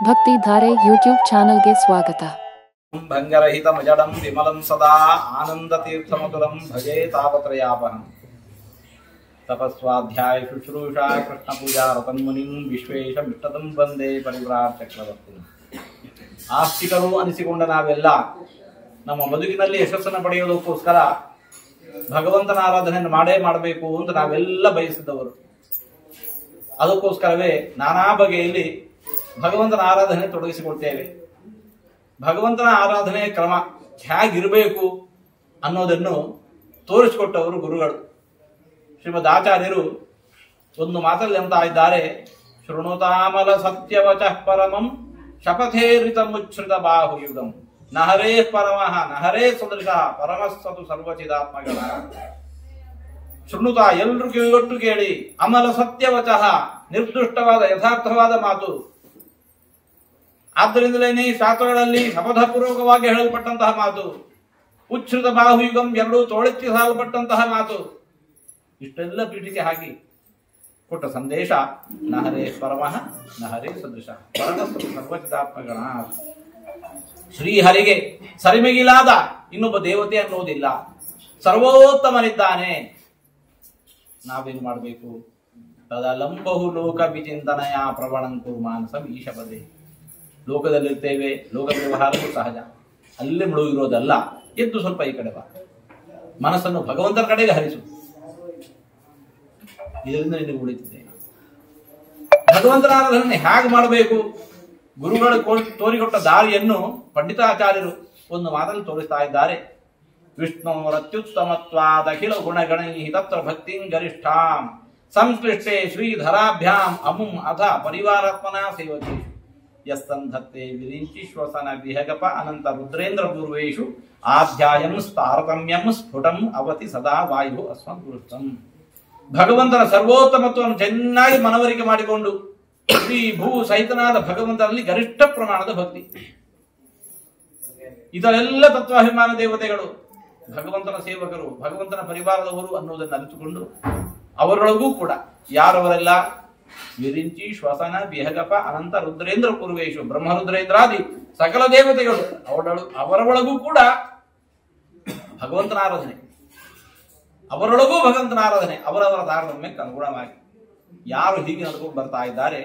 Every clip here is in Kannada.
ಭಕ್ತಿ ಧಾರೆ ಯೂಟ್ಯೂಬ್ ಚಾನಲ್ಗೆ ಸ್ವಾಗತ. ಭಂಗರಹಿತಂ ಜಡಂ ವಿಮಲಂ ಸದಾ ಆನಂದತೀರ್ಥಮತುಲಂ ಭಜೆ ತಾಪತ್ರಯಾಪಹಂ. ತಪಸ್ವಾಧ್ಯಾಯ ಶುಶ್ರೂಷಾ ಕೃಷ್ಣ ಪೂಜಾ ರತನ್ಮುನಿಂ ವಿಶ್ವೇಶಮಿಷ್ಟದಂ ವಂದೇ ಪರಿವ್ರಾಟ್ ಚಕ್ರವರ್ತಿನಿ. ಆಸ್ತಿಕರು ಅನಿಸಿಕೊಂಡ ನಾವೆಲ್ಲ ನಮ್ಮ ಬದುಕಿನಲ್ಲಿ ಯಶಸ್ಸನ್ನು ಪಡೆಯುವುದಕ್ಕೋಸ್ಕರ ಭಗವಂತನ ಆರಾಧನೆಯನ್ನು ಮಾಡಬೇಕು ಅಂತ ನಾವೆಲ್ಲ ಬಯಸಿದವರು. ಅದಕ್ಕೋಸ್ಕರವೇ ನಾನಾ ಬಗೆಯಲ್ಲಿ ಭಗವಂತನ ಆರಾಧನೆ ತೊಡಗಿಸಿಕೊಳ್ತೇವೆ. ಭಗವಂತನ ಆರಾಧನೆಯ ಕ್ರಮ ಹೇಗಿರಬೇಕು ಅನ್ನೋದನ್ನು ತೋರಿಸಿಕೊಟ್ಟವರು ಗುರುಗಳು. ಶ್ರೀಮದ್ ಆಚಾರ್ಯರು ಒಂದು ಮಾತಲ್ಲಿ ಅಂತ ಇದ್ದಾರೆ, ಶೃಣುತಾಮಲ ಸತ್ಯವಚಃ ಪರಮಂ ಶಪಥೇರಿತ ಮುಚ್ಛ್ರಿತ ಬಾಹುಯುಗಂ ನಹರೇ ಪರಮಃ ನಹರೇ ಸದೃಶ ಪರಮಸ್ಸತು ಸರ್ವಚಿದಾತ್ಮಗಳ. ಶೃಣುತ ಎಲ್ಲರೂ ಕಿವಿಗೊಟ್ಟು ಕೇಳಿ, ಅಮಲ ಸತ್ಯವಚಃ ನಿರ್ದುಷ್ಟವಾದ ಯಥಾರ್ಥವಾದ ಮಾತು. ಆದ್ದರಿಂದಲೇ ಶಾಸ್ತ್ರಗಳಲ್ಲಿ ಶಪಥಪೂರ್ವಕವಾಗಿ ಹೇಳಲ್ಪಟ್ಟಂತಹ ಮಾತು. ಉಚ್ಛ್ರಿತ ಬಾಹುಯುಗಂ ಎರಡೂ ತೋಳೆತ್ತಿ ಸಾಲಲ್ಪಟ್ಟಂತಹ ಮಾತು. ಇಷ್ಟೆಲ್ಲ ಪೀಠಿಕೆ ಹಾಕಿ ಕೊಟ್ಟ ಸಂದೇಶ ನಹರೇ ಪರಮಃ ನಹರೇ ಸದೃಶ ಪರಮಸ್ಸತು ಸರ್ವಚಿದಾತ್ಮಗಣ. ಶ್ರೀಹರಿಗೆ ಸರಿಮಿಗಿಲಾದ ಇನ್ನೊಬ್ಬ ದೇವತೆ ಅನ್ನೋದಿಲ್ಲ, ಸರ್ವೋತ್ತಮನಿದ್ದಾನೆ. ನಾವೇನು ಮಾಡಬೇಕು? ತದಲಂಬಹು ಲೋಕ ವಿಚಿಂತನಯ ಪ್ರವಣಂಕು ಮಾನಸಂ ಈಶಪದೆ. ಲೋಕದಲ್ಲಿರ್ತೇವೆ, ಲೋಕ ವ್ಯವಹಾರವೂ ಸಹಜ, ಅಲ್ಲೇ ಮುಳುಗಿರೋದಲ್ಲ. ಎದ್ದು ಸ್ವಲ್ಪ ಈ ಕಡೆ ಬಾ, ಮನಸ್ಸನ್ನು ಭಗವಂತನ ಕಡೆಗೆ ಹರಿಸು. ಇದರಿಂದ ನಿನಗೆ ಉಳಿತಿದ್ದೇನೆ. ಭಗವಂತನ ಆರಾಧನೆ ಹೇಗೆ ಮಾಡಬೇಕು? ಗುರುಗಳು ತೋರಿಕೊಟ್ಟ ದಾರಿಯನ್ನು ಪಂಡಿತಾಚಾರ್ಯರು ಒಂದು ಮಾತಲ್ಲಿ ತೋರಿಸ್ತಾ ಇದ್ದಾರೆ. ವಿಷ್ಣುರತ್ಯುತ್ತಮತ್ವಾದಖಿಲ ಗುಣಗಣೈ ತತ್ರ ಭಕ್ತಿಂ ಗರಿಷ್ಠಾಂ ಸಂಕ್ಲಿಷ್ಟೇ ಶ್ರೀಧರಾಭ್ಯಾಂ ಅಮುಂ ಅಥ ಪರಿವಾರಾತ್ಮನ ಸೇವಕೇಶು ಯಸ್ತಂಧತ್ತೆ ವಿರಿಂಚಿ ಶ್ವಸನ ವಿಹಗಪ ಅನಂತ ರುದ್ರೇಂದ್ರ ಪೂರ್ವೇಶು ಆಧ್ಯಾಯಂ ತಾರತಮ್ಯಂ ಸ್ಫುಟಂ ಅವತಿ ಸದಾ ವಾಯು ಅಸ್ಮದ್ಗುರುತಂ. ಭಗವಂತನ ಸರ್ವೋತ್ತಮತ್ವವನ್ನು ಚೆನ್ನಾಗಿ ಮನವರಿಕೆ ಮಾಡಿಕೊಂಡು ಶ್ರೀ ಭೂ ಸಹಿತನಾದ ಭಗವಂತನಲ್ಲಿ ಗರಿಷ್ಠ ಪ್ರಮಾಣದ ಭಕ್ತಿ. ಇದರೆಲ್ಲ ತತ್ವಾಭಿಮಾನ ದೇವತೆಗಳು, ಭಗವಂತನ ಸೇವಕರು, ಭಗವಂತನ ಪರಿವಾರದವರು ಅನ್ನುವುದನ್ನು ಅರಿತುಕೊಂಡು ಅವರೊಳಗೂ ಕೂಡ ಯಾರವರೆಲ್ಲ ವಿರಿಂಚಿ ಶ್ವಸನ ವಿಹಗಪ ಅನಂತ ರುದ್ರೇಂದ್ರ ಪೂರ್ವೇಶು ಬ್ರಹ್ಮರುದ್ರೇಂದ್ರಾದಿ ಸಕಲ ದೇವತೆಗಳು ಅವರ ಒಳಗೂ ಕೂಡ ಭಗವಂತನ ಆರಾಧನೆ, ಅವರೊಳಗೂ ಭಗವಂತನ ಆರಾಧನೆ, ಅವರವರ ತಾರತಮ್ಯಕ್ಕೆ ಅನುಗುಣವಾಗಿ ಯಾರು ಹೀಗೆ ನಡ್ಕೊಂಡು ಬರ್ತಾ ಇದ್ದಾರೆ,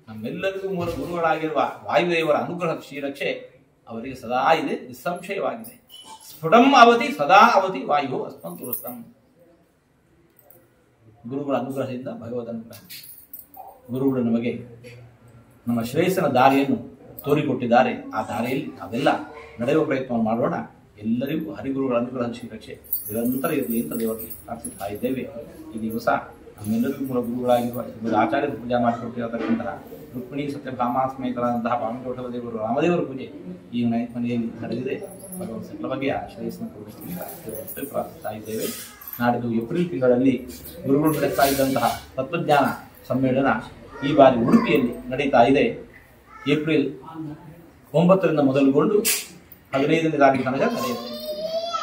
ನಮ್ಮೆಲ್ಲರಿಗೂ ಮೂಲ ಗುರುಗಳಾಗಿರುವ ವಾಯುದೇವರ ಅನುಗ್ರಹ ಶ್ರೀರಕ್ಷೆ ಅವರಿಗೆ ಸದಾ ಇದೆ, ನಿಸ್ಸಂಶಯವಾಗಿದೆ. ಸ್ಫುಟಂ ಅವತಿ ಸದಾ ಅವತಿ ವಾಯು ಅಸ್ಮದ್ಗುರುತಂ. ಗುರುಗಳ ಅನುಗ್ರಹದಿಂದ ಭಗವದ್ ಅನುಗ್ರಹ. ಗುರುಗಳು ನಮಗೆ ನಮ್ಮ ಶ್ರೇಯಸ್ಸಿನ ದಾರಿಯನ್ನು ತೋರಿಕೊಟ್ಟಿದ್ದಾರೆ. ಆ ದಾರಿಯಲ್ಲಿ ನಾವೆಲ್ಲ ನಡೆಯುವ ಪ್ರಯತ್ನವನ್ನು ಮಾಡೋಣ. ಎಲ್ಲರಿಗೂ ಹರಿಗುರುಗಳ ಅನುಗ್ರಹ ಶ್ರೀರಕ್ಷೆ ನಿರಂತರ ಇರಲಿ ಅಂತ ದೇವರಿಗೆ ಪ್ರಾರ್ಥಿಸ್ತಾ ಇದ್ದೇವೆ. ಈ ದಿವಸ ನಮ್ಮೆಲ್ಲರಿಗೂ ಮೂಲ ಗುರುಗಳಾಗಿರುವ ಆಚಾರ್ಯರು ಪೂಜೆ ಮಾಡಿಕೊಟ್ಟಿರತಕ್ಕಂತಹ ರುಕ್ಮಿಣಿ ಸತ್ಯಭಾಮಾ ಸಮೇತರಾದಂತಹ ಪಾಂಡೋಷಧ ದೇವರು ರಾಮದೇವರ ಪೂಜೆ ಈ ಮನೆಯಲ್ಲಿ ನಡೆದಿದೆ. ಭಗವಂತ ಸಕಲ ಬಗೆಯ ಶ್ರೇಯಸ್ಸನ್ನು ಕೊಡಿಸಿ ಪ್ರಾರ್ಥಿಸ್ತಾ ಇದ್ದೇವೆ. ನಾಡಿದ್ದು ಏಪ್ರಿಲ್ ತಿಂಗಳಲ್ಲಿ ಗುರುಗಳು ನಡೆಸ್ತಾ ಇದ್ದಂತಹ ತತ್ವಜ್ಞಾನ ಸಮ್ಮೇಳನ ಈ ಬಾರಿ ಉಡುಪಿಯಲ್ಲಿ ನಡೀತಾ ಇದೆ. ಏಪ್ರಿಲ್ 9ರಿಂದ ಮೊದಲುಗೊಂಡು 15ನೇ ತಾರೀಕು ತನಕ ನಡೆಯುತ್ತೆ.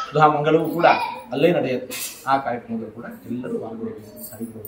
ಸುಧಾ ಮಂಗಳವೂ ಕೂಡ ಅಲ್ಲೇ ನಡೆಯುತ್ತೆ. ಆ ಕಾರ್ಯಕ್ರಮಗಳು ಕೂಡ ಎಲ್ಲರೂ ಪಾಲ್ಗೊಳ್ಳಬೇಕು.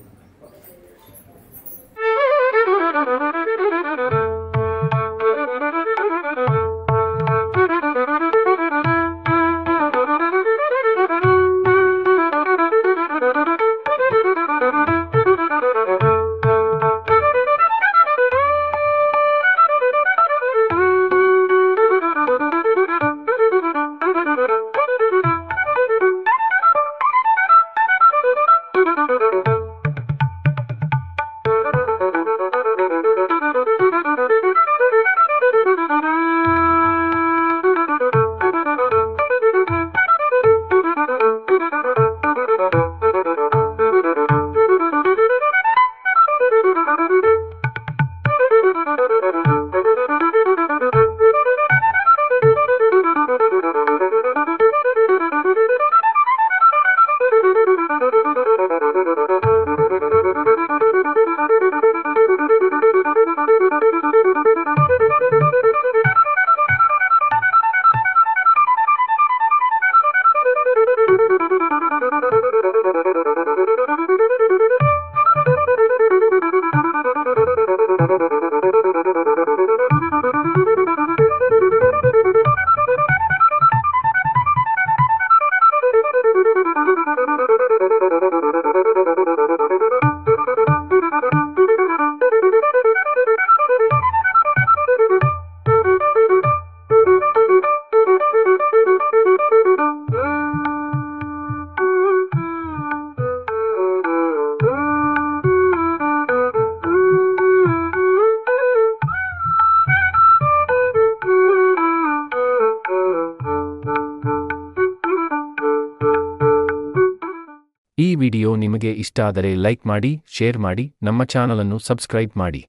ವಿಡಿಯೋ ನಿಮಗೆ ಇಷ್ಟ ಆದರೆ ಲೈಕ್ ಮಾಡಿ, ಶೇರ್ ಮಾಡಿ, ನಮ್ಮ ಚಾನಲ್ ಅನ್ನು ಸಬ್ಸ್ಕ್ರೈಬ್ ಮಾಡಿ.